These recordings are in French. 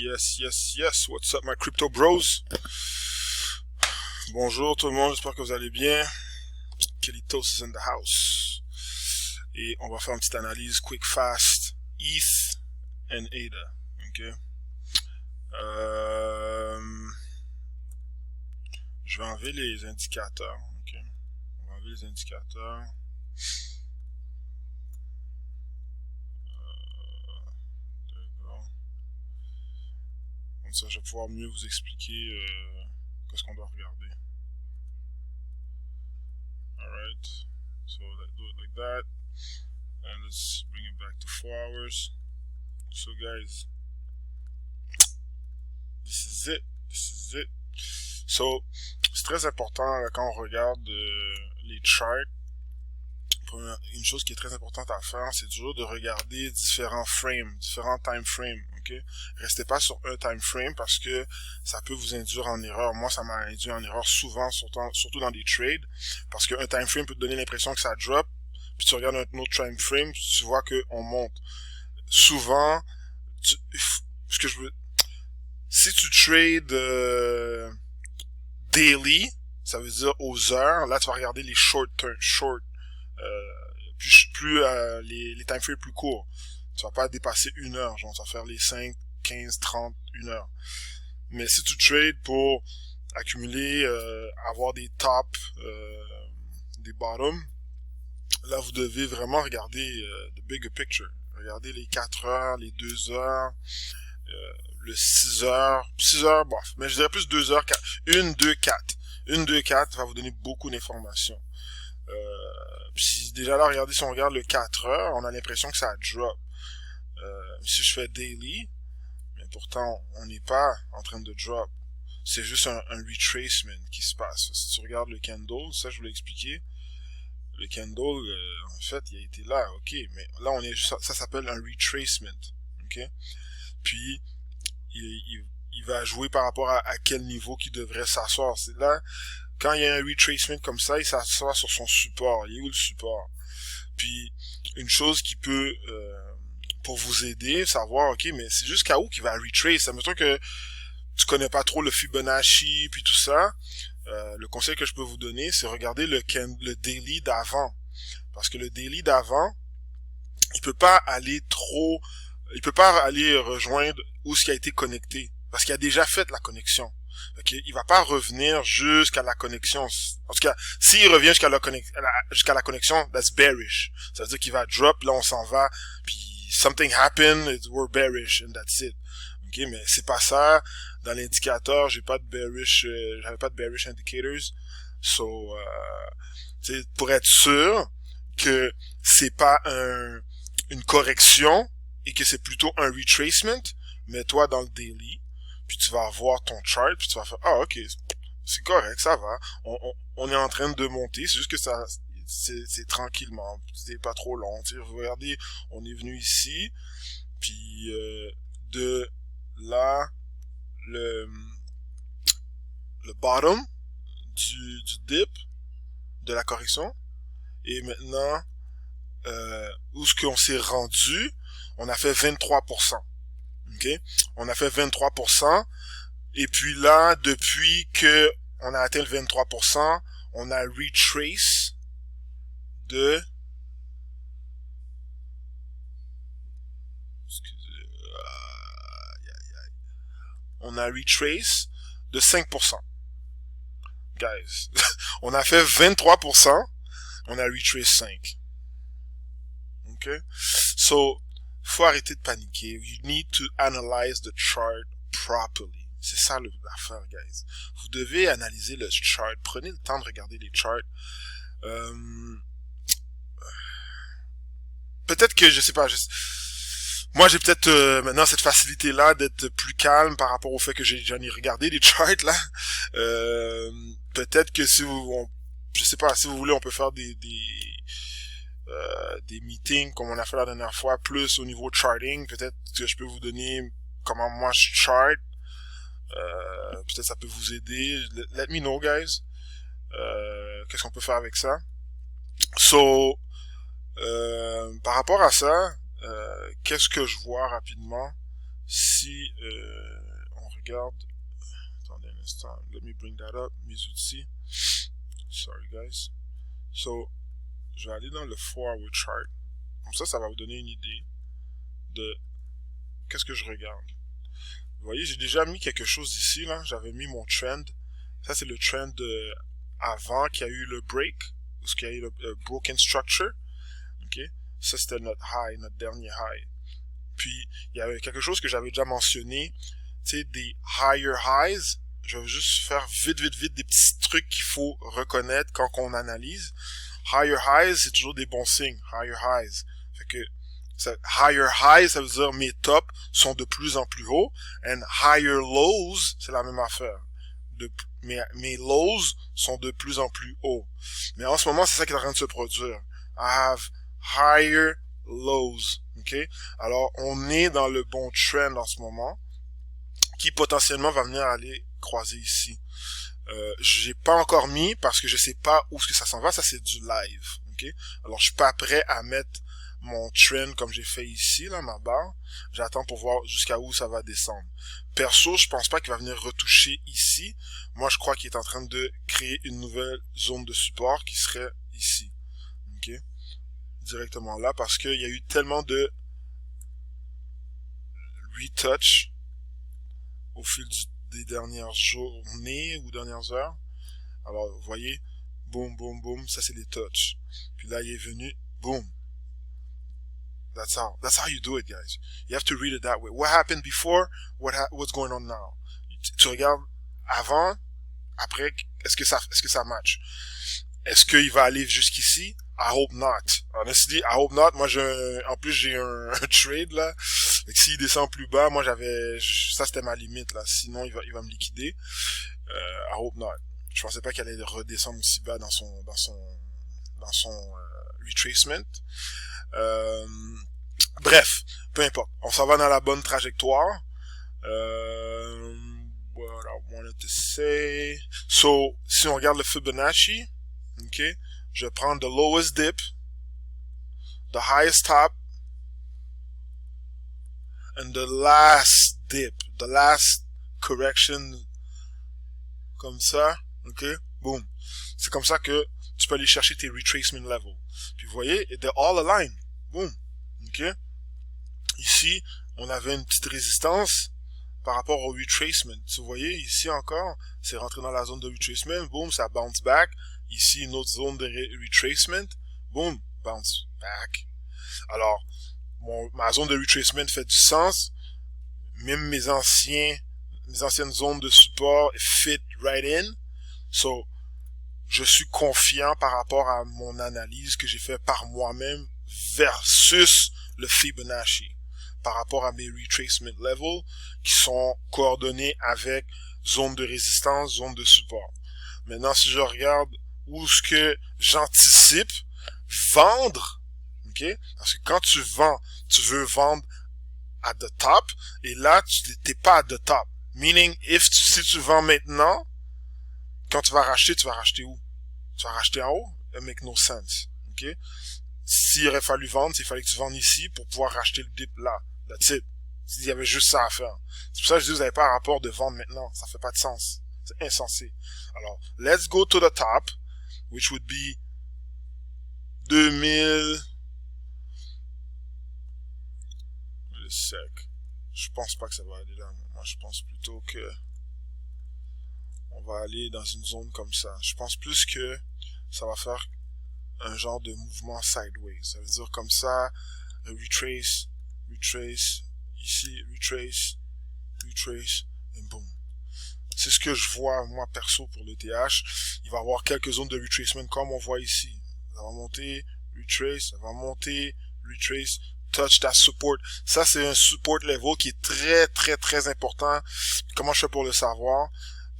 Yes. What's up, my crypto bros? Bonjour tout le monde, j'espère que vous allez bien. Kelitos is in the house. Et on va faire une petite analyse quick, fast, ETH and ADA. Ok. Je vais enlever les indicateurs. Ok. On va enlever les indicateurs. Comme ça, je vais pouvoir mieux vous expliquer qu'est-ce qu'on doit regarder. Alright. So let's do it like that. And let's bring it back to 4 hours. So guys, this is it. So, c'est très important là, quand on regarde les charts. Une chose qui est très importante à faire, c'est toujours de regarder différents frames, différents time frames, ok? Restez pas sur un time frame parce que ça peut vous induire en erreur. Moi, ça m'a induit en erreur souvent, surtout dans des trades, parce qu'un time frame peut te donner l'impression que ça drop, puis tu regardes un autre time frame, tu vois qu'on monte. Souvent, si tu trades daily, ça veut dire aux heures, là tu vas regarder les les time frames plus courts. Tu vas pas dépasser 1 heure, genre, tu vas faire les 5, 15, 30, 1 heure. Mais si tu trades pour accumuler, avoir des tops, des bottoms, là, vous devez vraiment regarder the bigger picture. Regardez les 4 heures, les 2 heures, le 6 heures. 6 heures, bof. Mais je dirais plus 2 heures, 4. 1, 2, 4. 1, 2, 4 va vous donner beaucoup d'informations. Puis déjà là, regardez, si on regarde le 4 heures, on a l'impression que ça drop. Si je fais daily, mais pourtant, on n'est pas en train de drop. C'est juste un retracement qui se passe. Si tu regardes le candle, ça je vous l'ai expliqué. Le candle, en fait, il a été là, ok. Mais là, ça s'appelle un retracement, ok. Puis, il va jouer par rapport à quel niveau qu'il devrait s'asseoir. C'est là, quand il y a un retracement comme ça, il s'assoit sur son support. Il est où le support? Puis, une chose qui peut, pour vous aider, savoir, ok, mais c'est jusqu'à où qu'il va retrace. Admettons que tu connais pas trop le Fibonacci, puis tout ça. Le conseil que je peux vous donner, c'est regarder le daily d'avant. Parce que le daily d'avant, il peut pas aller rejoindre où ce qui a été connecté. Parce qu'il a déjà fait la connexion. Okay? Il va pas revenir jusqu'à la connexion. En tout cas, s'il revient jusqu'à la connexion, that's bearish. Ça veut dire qu'il va drop, là on s'en va, puis something happened, we're bearish, and that's it. Okay? Mais c'est pas ça. Dans l'indicateur, j'avais pas de bearish indicators. So, pour être sûr que c'est pas une correction et que c'est plutôt un retracement, mets-toi dans le daily, puis tu vas voir ton chart, puis tu vas faire, ah, ok, c'est correct, ça va. On est en train de monter, c'est juste que ça, c'est tranquillement, c'est pas trop long. Tu sais, regardez, on est venu ici, puis de là, le bottom du dip de la correction, et maintenant où ce qu'on s'est rendu, on a fait 23%. OK? On a fait 23%, et puis là, depuis que on a atteint le 23%, on a retrace de on a retrace de 5%. Guys, on a fait 23%, on a retrace 5. OK? So, faut arrêter de paniquer. You need to analyze the chart properly. C'est ça l'affaire, guys. Vous devez analyser le chart. Prenez le temps de regarder les charts. Peut-être que, je sais pas, moi j'ai peut-être maintenant cette facilité-là d'être plus calme par rapport au fait que j'en ai regardé des charts, là. Peut-être que je sais pas, si vous voulez, on peut faire des meetings comme on a fait la dernière fois, plus au niveau charting. Peut-être que je peux vous donner comment moi je chart. Peut-être ça peut vous aider. Let me know, guys. Qu'est-ce qu'on peut faire avec ça? So, par rapport à ça, qu'est-ce que je vois rapidement? si on regarde, attendez un instant, let me bring that up, mes outils, sorry guys, so, je vais aller dans le 4-hour chart, comme ça va vous donner une idée de qu'est-ce que je regarde. Vous voyez, j'ai déjà mis quelque chose ici, là, j'avais mis mon trend, ça c'est le trend avant qu'il y a eu le break, ou qu'il y a eu le broken structure, ok, ça c'était notre high, notre dernier high. Puis, il y avait quelque chose que j'avais déjà mentionné, tu sais, des higher highs. Je vais juste faire vite des petits trucs qu'il faut reconnaître quand on analyse. Higher highs, c'est toujours des bons signes. Higher highs. Fait que, higher highs, ça veut dire mes tops sont de plus en plus hauts. And higher lows, c'est la même affaire. Mes lows sont de plus en plus hauts. Mais en ce moment, c'est ça qui est en train de se produire. I have higher lows. OK? Alors, on est dans le bon trend en ce moment, qui potentiellement va venir aller croiser ici. J'ai pas encore mis parce que je sais pas où est-ce que ça s'en va. Ça, c'est du live. OK? Alors, je suis pas prêt à mettre mon trend comme j'ai fait ici, là, ma barre. J'attends pour voir jusqu'à où ça va descendre. Perso, je pense pas qu'il va venir retoucher ici. Moi, je crois qu'il est en train de créer une nouvelle zone de support qui serait ici. OK? Directement là, parce qu'il y a eu tellement de retouch au fil des dernières journées ou dernières heures. Alors, vous voyez, boum, boum, boum, ça c'est les touches. Puis là, il est venu, boum. That's how you do it, guys. You have to read it that way. What happened before? What's going on now? Tu regardes avant, après, est-ce que ça match? Est-ce qu'il va aller jusqu'ici? I hope not. Honestly, I hope not. Moi, en plus, j'ai un trade, là. Fait que s'il descend plus bas, moi, ça c'était ma limite, là. Sinon, il va me liquider. I hope not. Je pensais pas qu'elle allait redescendre aussi bas dans son retracement. Bref, peu importe. On s'en va dans la bonne trajectoire. What I wanted to say. So, si on regarde le Fibonacci, ok, je vais prendre the lowest dip, the highest top, and the last dip, the last correction, comme ça, ok, boom. C'est comme ça que tu peux aller chercher tes retracement levels. Puis vous voyez, they're all aligned, boom, ok. Ici, on avait une petite résistance par rapport au retracement. Vous voyez, ici encore, c'est rentré dans la zone de retracement, boom, ça bounce back. Ici, une autre zone de retracement, boom, bounce back. Alors, ma zone de retracement fait du sens. Même mes anciennes zones de support fit right in. So, je suis confiant par rapport à mon analyse que j'ai fait par moi-même versus le Fibonacci. Par rapport à mes retracement levels qui sont coordonnés avec zone de résistance, zone de support. Maintenant, si je regarde où est-ce que j'anticipe vendre, ok? Parce que quand tu vends, tu veux vendre at the top, et là, tu t'es pas at the top. Meaning, si tu vends maintenant, quand tu vas racheter où? Tu vas racheter en haut? It make no sense, ok? S'il aurait fallu vendre, il fallait que tu vendes ici pour pouvoir racheter le dip là. That's it. S'il y avait juste ça à faire. C'est pour ça que je dis, vous n'avez pas un rapport de vendre maintenant. Ça fait pas de sens. C'est insensé. Alors, let's go to the top, which would be 2000. Le sec. Je pense pas que ça va aller là. Moi, je pense plutôt que on va aller dans une zone comme ça. Je pense plus que ça va faire un genre de mouvement sideways. Ça veut dire comme ça, retrace, ici, retrace, et boom. C'est ce que je vois, moi, perso, pour le TH. Il va y avoir quelques zones de retracement comme on voit ici. Ça va monter, retrace, ça va monter, retrace, touch that support. Ça, c'est un support level qui est très, très, très important. Comment je fais pour le savoir?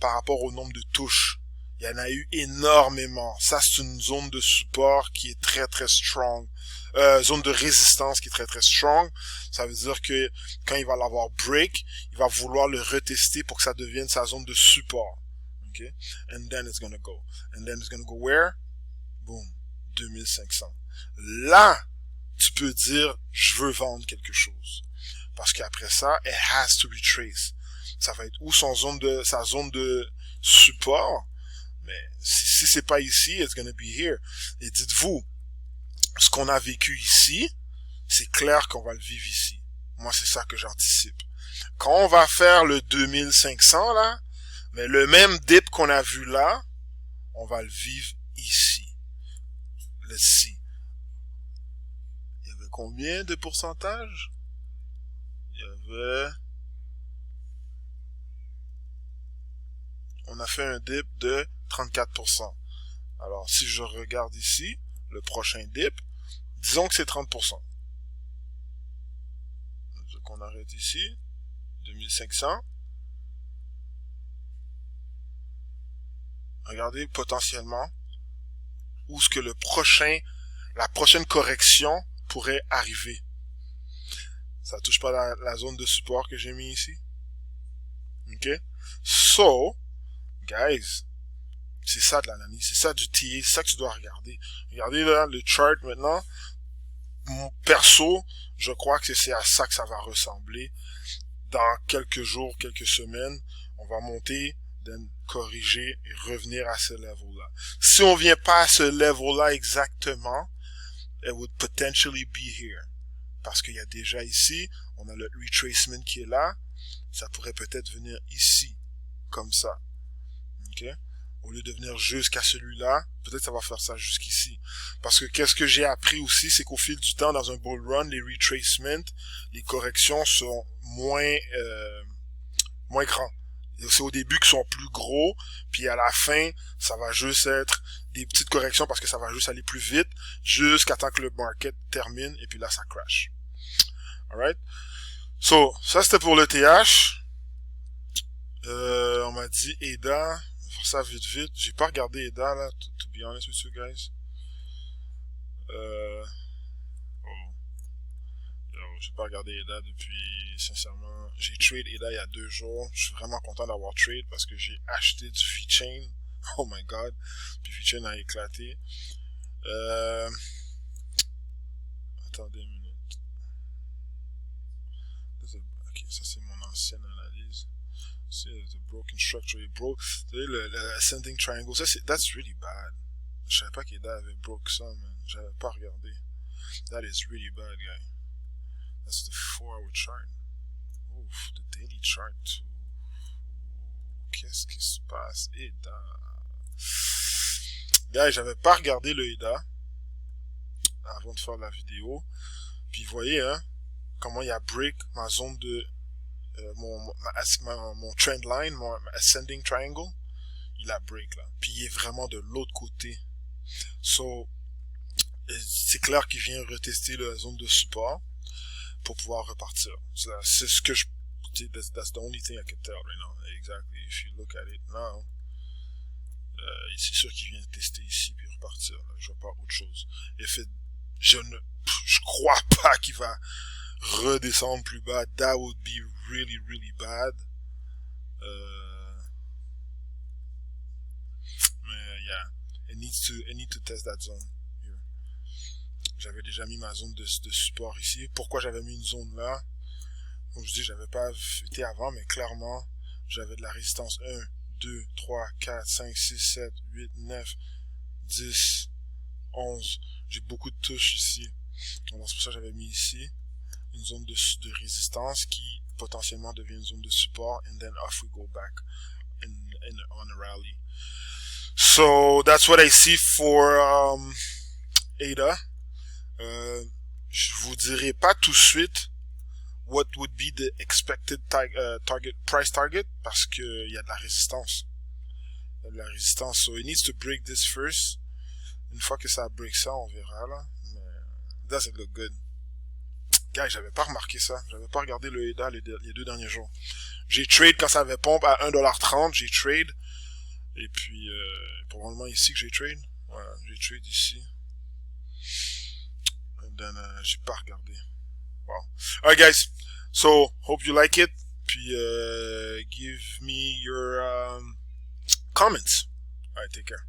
Par rapport au nombre de touches. Il y en a eu énormément. Ça, c'est une zone de support qui est très, très strong. Zone de résistance qui est très, très strong. Ça veut dire que quand il va l'avoir break, il va vouloir le retester pour que ça devienne sa zone de support. Okay? And then it's gonna go. And then it's gonna go where? Boom. 2500. Là, tu peux dire, je veux vendre quelque chose. Parce qu'après ça, it has to retrace. Ça va être où sa zone de support? Mais si c'est pas ici, it's gonna be here. Et dites-vous, ce qu'on a vécu ici, c'est clair qu'on va le vivre ici. Moi, c'est ça que j'anticipe. Quand on va faire le 2500, là, mais le même dip qu'on a vu là, on va le vivre ici. Let's see. Il y avait combien de pourcentage? Il y avait... On a fait un dip de 34%. Alors, si je regarde ici, le prochain dip, disons que c'est 30%. Donc, on arrête ici. 2500. Regardez potentiellement où est-ce que la prochaine correction pourrait arriver. Ça touche pas la zone de support que j'ai mis ici. Ok? So, guys, c'est ça de l'analyse, c'est ça du TA, c'est ça que tu dois regarder. Regardez là le chart maintenant. Mon perso, je crois que c'est à ça que ça va ressembler. Dans quelques jours, quelques semaines, on va monter, corriger et revenir à ce level-là. Si on vient pas à ce level-là exactement, it would potentially be here. Parce qu'il y a déjà ici, on a le retracement qui est là, ça pourrait peut-être venir ici, comme ça. Ok? Au lieu de venir jusqu'à celui-là, peut-être ça va faire ça jusqu'ici. Parce que qu'est-ce que j'ai appris aussi, c'est qu'au fil du temps, dans un bull run, les retracements, les corrections sont moins grands. C'est au début qu'ils sont plus gros, puis à la fin, ça va juste être des petites corrections parce que ça va juste aller plus vite, jusqu'à temps que le market termine, et puis là, ça crash. Alright? So, ça c'était pour le TH. On m'a dit EDA, faire ça vite vite. J'ai pas regardé EDA là, to be honest with you guys. J'ai pas regardé EDA depuis, sincèrement. J'ai trade EDA il y a 2 jours. Je suis vraiment content d'avoir trade parce que j'ai acheté du VeChain. Oh my god. Puis VeChain a éclaté. Attendez une minute. Ok, ça c'est mon ancienne analyse. C'est the broken structure. It broke. Le ascending triangle. Ça c'est, that's really bad. Je savais pas qu'EDA avait broke ça, man. J'avais pas regardé. That is really bad, guy. That's the 4-hour chart. Ouf, the daily chart too. Qu'est-ce qui se passe? EDA. Guys, j'avais pas regardé le EDA avant de faire la vidéo. Puis vous voyez, hein, comment il y a break ma zone de mon trend line, mon ascending triangle. Il a break là. Puis il est vraiment de l'autre côté. So, c'est clair qu'il vient retester la zone de support pour pouvoir repartir. C'est ce que that's the only thing I can tell right now. Exactly. If you look at it now, c'est sûr qu'il vient tester ici puis repartir. Là. Je vois pas autre chose. Je crois pas qu'il va redescendre plus bas. That would be really, really bad. Mais yeah, it needs to test that zone. J'avais déjà mis ma zone de support ici. Pourquoi j'avais mis une zone là? Comme je dis, j'avais pas été avant, mais clairement, j'avais de la résistance 1, 2, 3, 4, 5, 6, 7, 8, 9, 10, 11. J'ai beaucoup de touches ici. Donc c'est pour ça que j'avais mis ici une zone de résistance qui potentiellement devient une zone de support, and then off we go back on a rally. So that's what I see for ADA. Je vous dirai pas tout de suite what would be the expected price target parce que il y a de la résistance. Il y a de la résistance. So it needs to break this first. Une fois que ça break ça, on verra là. Mais it doesn't look good. Guys, j'avais pas remarqué ça. J'avais pas regardé le EDA les 2 derniers jours. J'ai trade quand ça avait pompe à 1,30$. J'ai trade. Et puis, probablement ici que j'ai trade. Voilà, j'ai trade ici. And then, j'ai pas regardé. Wow. Alright guys. So, hope you like it. Puis, give me your comments. Alright, take care.